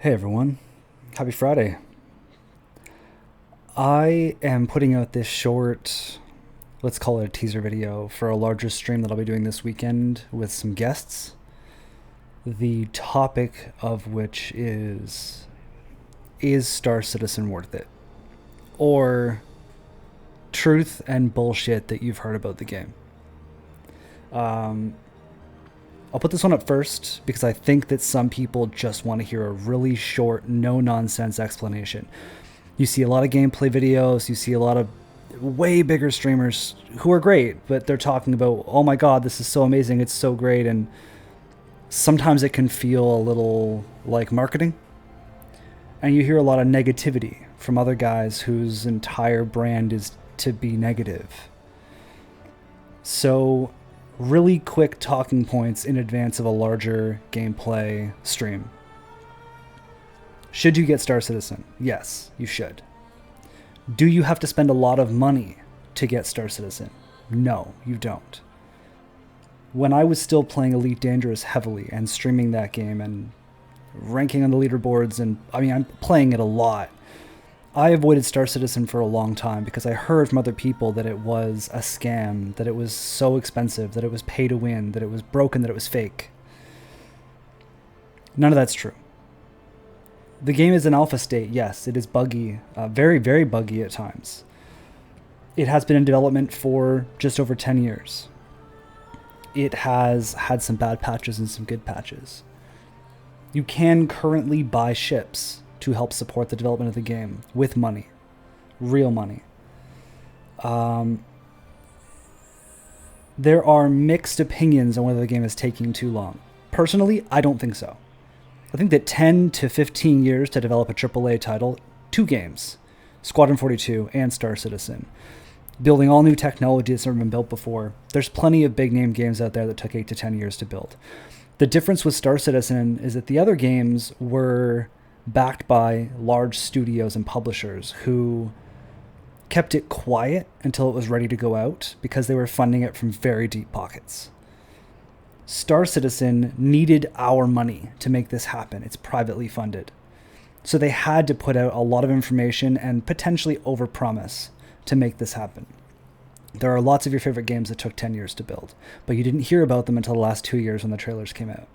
Hey everyone, happy Friday. I am putting out this short, let's call it a teaser video, for a larger stream that I'll be doing this weekend with some guests. The topic of which is Star Citizen worth it? Or truth and bullshit that you've heard about the game. Um, I'll put this one up first because I think that some people just want to hear a really short, no nonsense explanation. You see a lot of gameplay videos, you see a lot of way bigger streamers who are great, but they're talking about, oh my god, this is so amazing, it's so great, and sometimes it can feel a little like marketing. And you hear a lot of negativity from other guys whose entire brand is to be negative. So, really quick talking points in advance of a larger gameplay stream. Should you get Star Citizen? Yes, you should. Do you have to spend a lot of money to get Star Citizen? No, you don't. When I was still playing Elite Dangerous heavily and streaming that game and ranking on the leaderboards, and I'm playing it a lot, I avoided Star Citizen for a long time because I heard from other people that it was a scam, that it was so expensive, that it was pay to win, that it was broken, that it was fake. None of that's true. The game is in alpha state, yes, it is buggy, very, very buggy at times. It has been in development for just over 10 years. It has had some bad patches and some good patches. You can currently buy ships to help support the development of the game with money, real money. There are mixed opinions on whether the game is taking too long. Personally, I don't think so. I think that 10 to 15 years to develop a AAA title, 2 games, Squadron 42 and Star Citizen, building all new technology that's never been built before. There's plenty of big name games out there that took 8 to 10 years to build. The difference with Star Citizen is that the other games were backed by large studios and publishers who kept it quiet until it was ready to go out because they were funding it from very deep pockets. Star Citizen needed our money to make this happen. It's privately funded. So they had to put out a lot of information and potentially overpromise to make this happen. There are lots of your favorite games that took 10 years to build, but you didn't hear about them until the last 2 years when the trailers came out.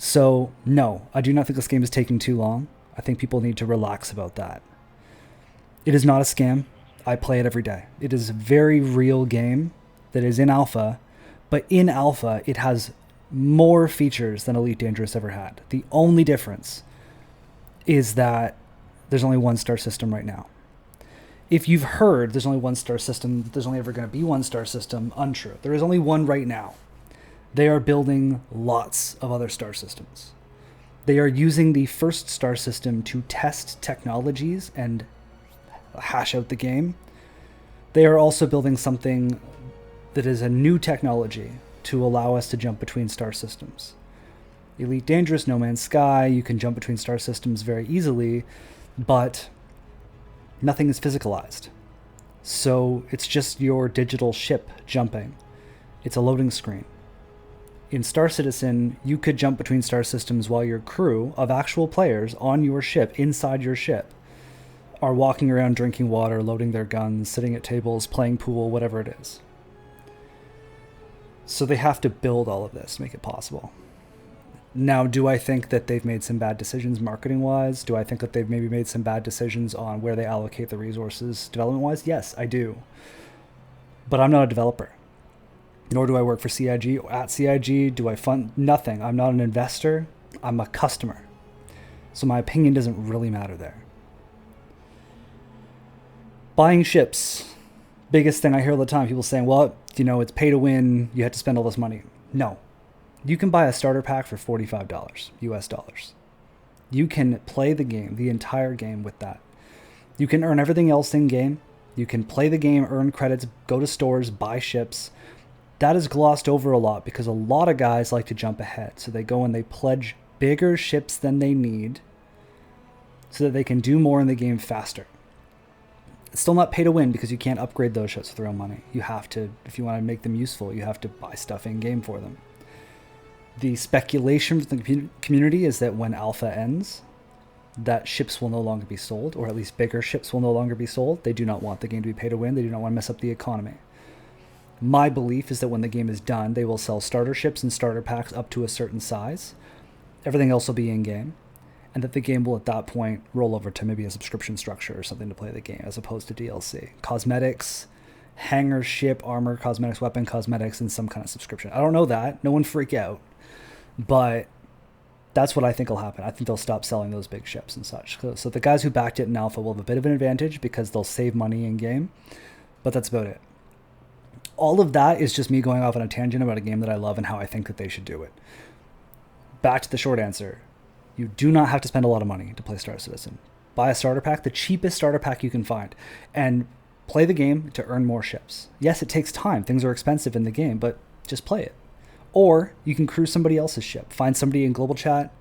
So, no, I do not think this game is taking too long. I think people need to relax about that. It is not a scam. I play it every day. It is a very real game that is in alpha, but in alpha, it has more features than Elite Dangerous ever had. The only difference is that there's only one star system right now. If you've heard there's only one star system, there's only ever going to be one star system, untrue. There is only one right now. They are building lots of other star systems. They are using the first star system to test technologies and hash out the game. They are also building something that is a new technology to allow us to jump between star systems. Elite Dangerous, No Man's Sky, you can jump between star systems very easily, but nothing is physicalized. So it's just your digital ship jumping. It's a loading screen. In Star Citizen, you could jump between star systems while your crew of actual players on your ship, inside your ship, are walking around drinking water, loading their guns, sitting at tables, playing pool, whatever it is. So they have to build all of this to make it possible. Now, do I think that they've made some bad decisions marketing-wise? Do I think that they've maybe made some bad decisions on where they allocate the resources development-wise? Yes, I do. But I'm not a developer. Nor do I work for CIG. At CIG, do I fund? Nothing. I'm not an investor. I'm a customer. So my opinion doesn't really matter there. Buying ships. Biggest thing I hear all the time. People saying, well, it's pay to win. You had to spend all this money. No. You can buy a starter pack for $45 US dollars. You can play the game, the entire game with that. You can earn everything else in game. You can play the game, earn credits, go to stores, buy ships. That is glossed over a lot because a lot of guys like to jump ahead. So they go and they pledge bigger ships than they need so that they can do more in the game faster. It's still not pay to win because you can't upgrade those ships with your own money. You have to, if you want to make them useful, you have to buy stuff in game for them. The speculation from the community is that when alpha ends, that ships will no longer be sold, or at least bigger ships will no longer be sold. They do not want the game to be pay to win. They do not want to mess up the economy. My belief is that when the game is done, they will sell starter ships and starter packs up to a certain size. Everything else will be in-game. And that the game will at that point roll over to maybe a subscription structure or something to play the game as opposed to DLC. Cosmetics, hangar, ship, armor, cosmetics, weapon, cosmetics, and some kind of subscription. I don't know that. No one freak out. But that's what I think will happen. I think they'll stop selling those big ships and such. So the guys who backed it in alpha will have a bit of an advantage because they'll save money in-game. But that's about it. All of that is just me going off on a tangent about a game that I love and how I think that they should do it. Back to the short answer. You do not have to spend a lot of money to play Star Citizen. Buy a starter pack, the cheapest starter pack you can find, and play the game to earn more ships. Yes, it takes time. Things are expensive in the game, but just play it. Or you can cruise somebody else's ship. Find somebody in global chat.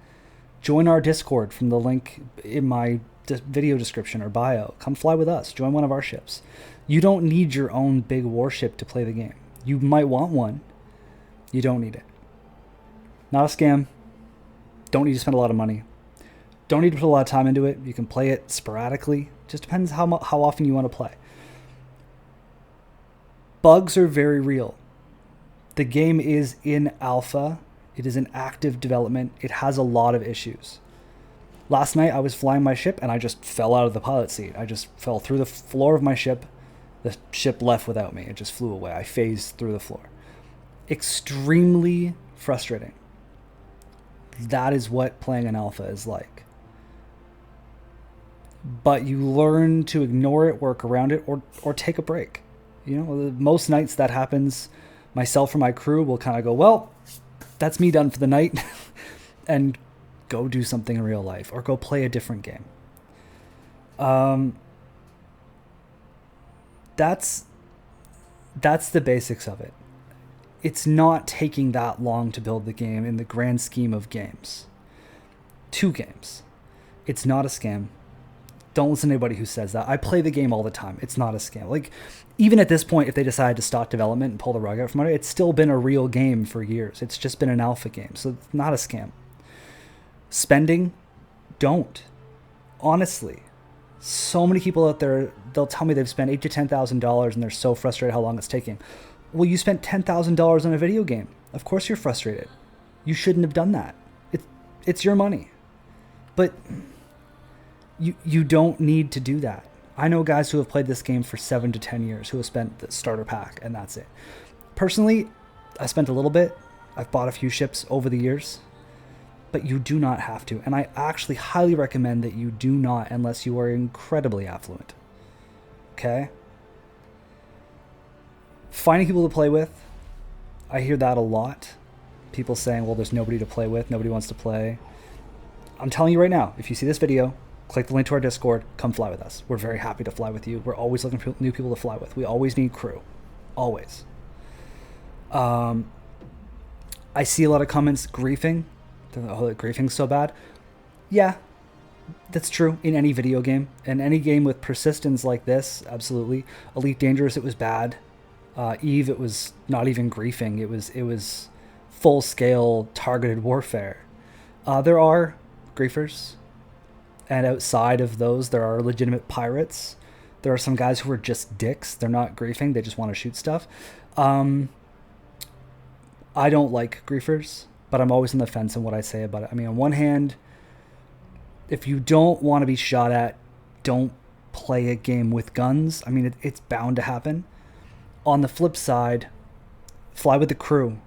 Join our Discord from the link in my video description or bio. Come fly with us. Join one of our ships. You don't need your own big warship to play the game. You might want one. You don't need it. Not a scam. Don't need to spend a lot of money. Don't need to put a lot of time into it. You can play it sporadically. Just depends how often you want to play. Bugs are very real. The game is in alpha. It is in active development. It has a lot of issues. Last night I was flying my ship and I just fell out of the pilot seat. I just fell through the floor of my ship. The ship left without me. It just flew away. I phased through the floor. Extremely frustrating. That is what playing an alpha is like. But you learn to ignore it, work around it, or take a break. You know, most nights that happens, myself or my crew will kind of go, well, that's me done for the night, and go do something in real life, or go play a different game. That's the basics of it. It's not taking that long to build the game in the grand scheme of games. 2 games. It's not a scam. Don't listen to anybody who says that. I play the game all the time. It's not a scam. Like, even at this point, if they decide to stop development and pull the rug out from under it, it's still been a real game for years. It's just been an alpha game, so it's not a scam. Spending? Don't. Honestly. So many people out there, they'll tell me they've spent $8,000 to $10,000 and they're so frustrated how long it's taking. Well, you spent $10,000 on a video game. Of course you're frustrated. You shouldn't have done that. It's your money. But you don't need to do that. I know guys who have played this game for 7 to 10 years who have spent the starter pack, and that's it. Personally, I spent a little bit. I've bought a few ships over the years. But you do not have to. And I actually highly recommend that you do not unless you are incredibly affluent. Okay? Finding people to play with, I hear that a lot. People saying, well, there's nobody to play with, nobody wants to play. I'm telling you right now, if you see this video, click the link to our Discord, come fly with us. We're very happy to fly with you. We're always looking for new people to fly with. We always need crew. Always. I see a lot of comments griefing. Oh, griefing's so bad. Yeah, that's true in any video game. In any game with persistence like this, absolutely. Elite Dangerous, it was bad. Eve, it was not even griefing. It was full-scale targeted warfare. There are griefers, and outside of those, there are legitimate pirates. There are some guys who are just dicks. They're not griefing. They just want to shoot stuff. I don't like griefers, but I'm always on the fence on what I say about it. I mean, on one hand, if you don't want to be shot at, don't play a game with guns. I mean, it's bound to happen. On the flip side, fly with the crew.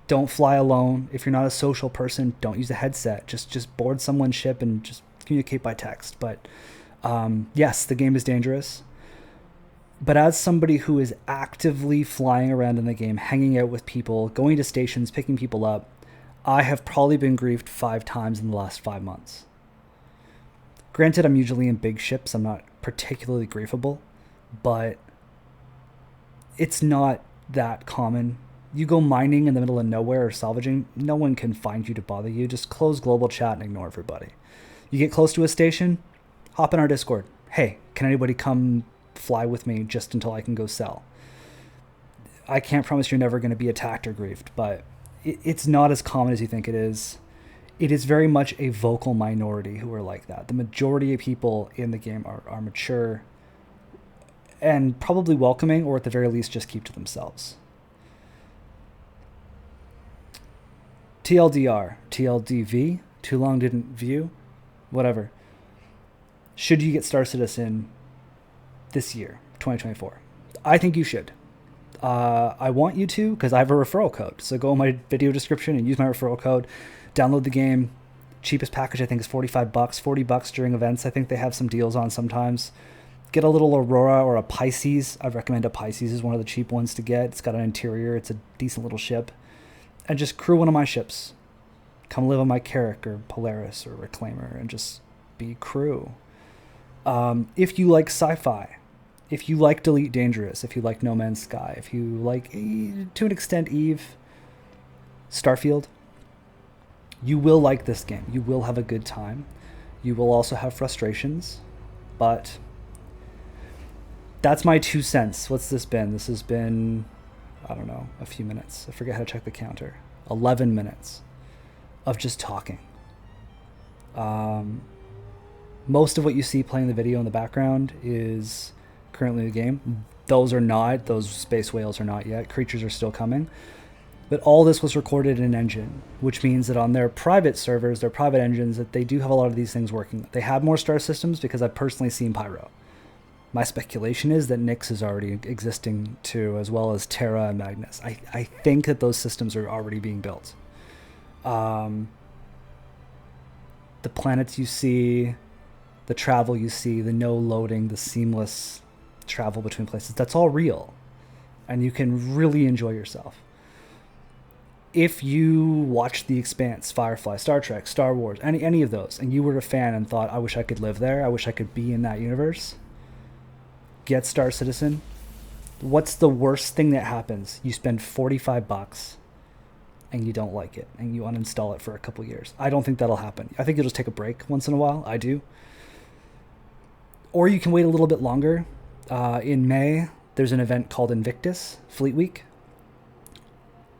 Don't fly alone. If you're not a social person, don't use a headset. Just board someone's ship and just communicate by text. But yes, the game is dangerous. But as somebody who is actively flying around in the game, hanging out with people, going to stations, picking people up, I have probably been griefed 5 times in the last 5 months. Granted, I'm usually in big ships. I'm not particularly griefable, but it's not that common. You go mining in the middle of nowhere or salvaging, no one can find you to bother you. Just close global chat and ignore everybody. You get close to a station, hop in our Discord. Hey, can anybody come fly with me just until I can go sell? I can't promise you're never going to be attacked or griefed, but it's not as common as you think it is. it is very much a vocal minority who are like that. The majority of people in the game are mature and probably welcoming, or at the very least just keep to themselves. TLDR, TLDV, too long didn't view, whatever. Should you get Star Citizen this year, 2024? I think you should. I want you to, because I have a referral code. So go in my video description and use my referral code. Download the game. Cheapest package I think is $45, $40 during events. I think they have some deals on sometimes. Get a little Aurora or a Pisces. I recommend a Pisces is one of the cheap ones to get. It's got an interior. It's a decent little ship. And just crew one of my ships. Come live on my Carrack or Polaris or Reclaimer and just be crew. If you like sci-fi, if you like Delete Dangerous, if you like No Man's Sky, if you like, to an extent, Eve, Starfield, you will like this game. You will have a good time. You will also have frustrations, but that's my 2 cents. What's this been? This has been, I don't know, a few minutes. I forget how to check the counter. 11 minutes of just talking. Most of what you see playing the video in the background is currently the game. Those are not. Those space whales are not yet. Creatures are still coming. But all this was recorded in an engine, which means that on their private servers, their private engines, that they do have a lot of these things working. They have more star systems because I've personally seen Pyro. My speculation is that Nyx is already existing too, as well as Terra and Magnus. I think that those systems are already being built. The planets you see, the travel you see, the no loading, the seamless travel between places, that's all real. And you can really enjoy yourself. If you watched The Expanse, Firefly, Star Trek, Star Wars, any of those, and you were a fan and thought, I wish I could live there, I wish I could be in that universe, get Star Citizen. What's the worst thing that happens? You spend $45 and you don't like it and you uninstall it for a couple years. I don't think that'll happen. I think you'll just take a break once in a while. I do. Or you can wait a little bit longer. In May, there's an event called Invictus Fleet Week.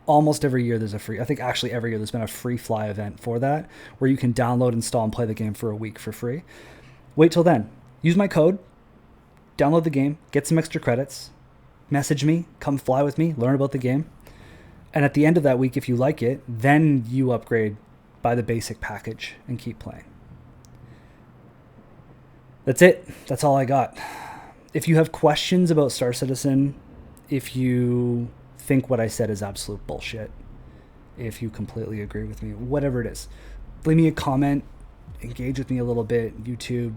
Almost every year there's a free, I think actually every year there's been a free fly event for that, where you can download, install, and play the game for a week for free. Wait till then. Use my code, download the game, get some extra credits, message me, come fly with me, learn about the game. And at the end of that week, if you like it, then you upgrade, buy the basic package, and keep playing. That's it. That's all I got. If you have questions about Star Citizen, if you think what I said is absolute bullshit, if you completely agree with me, whatever it is, leave me a comment, engage with me a little bit, YouTube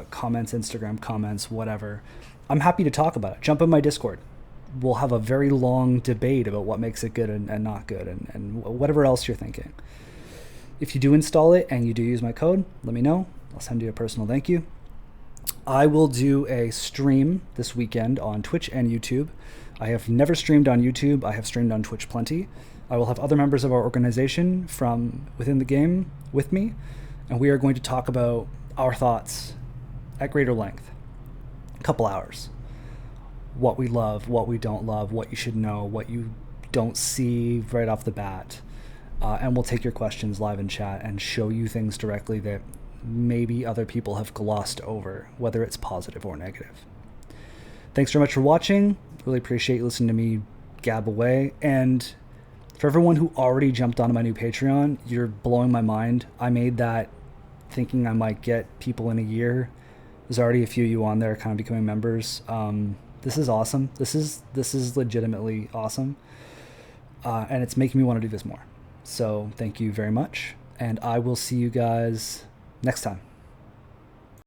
comments, Instagram comments, whatever. I'm happy to talk about it. Jump in my Discord. We'll have a very long debate about what makes it good and not good, and whatever else you're thinking. If you do install it and you do use my code, let me know. I'll send you a personal thank you. I will do a stream this weekend on Twitch and YouTube. I have never streamed on YouTube. I have streamed on Twitch plenty. I will have other members of our organization from within the game with me, and we are going to talk about our thoughts at greater length. A couple hours. What we love, what we don't love, what you should know, what you don't see right off the bat. And we'll take your questions live in chat and show you things directly that maybe other people have glossed over, whether it's positive or negative. Thanks very much for watching. Really appreciate you listening to me gab away. And for everyone who already jumped onto my new Patreon, you're blowing my mind. I made that thinking I might get people in a year. There's already a few of you on there kind of becoming members. This is awesome. This is legitimately awesome. And it's making me want to do this more. So thank you very much. And I will see you guys next time.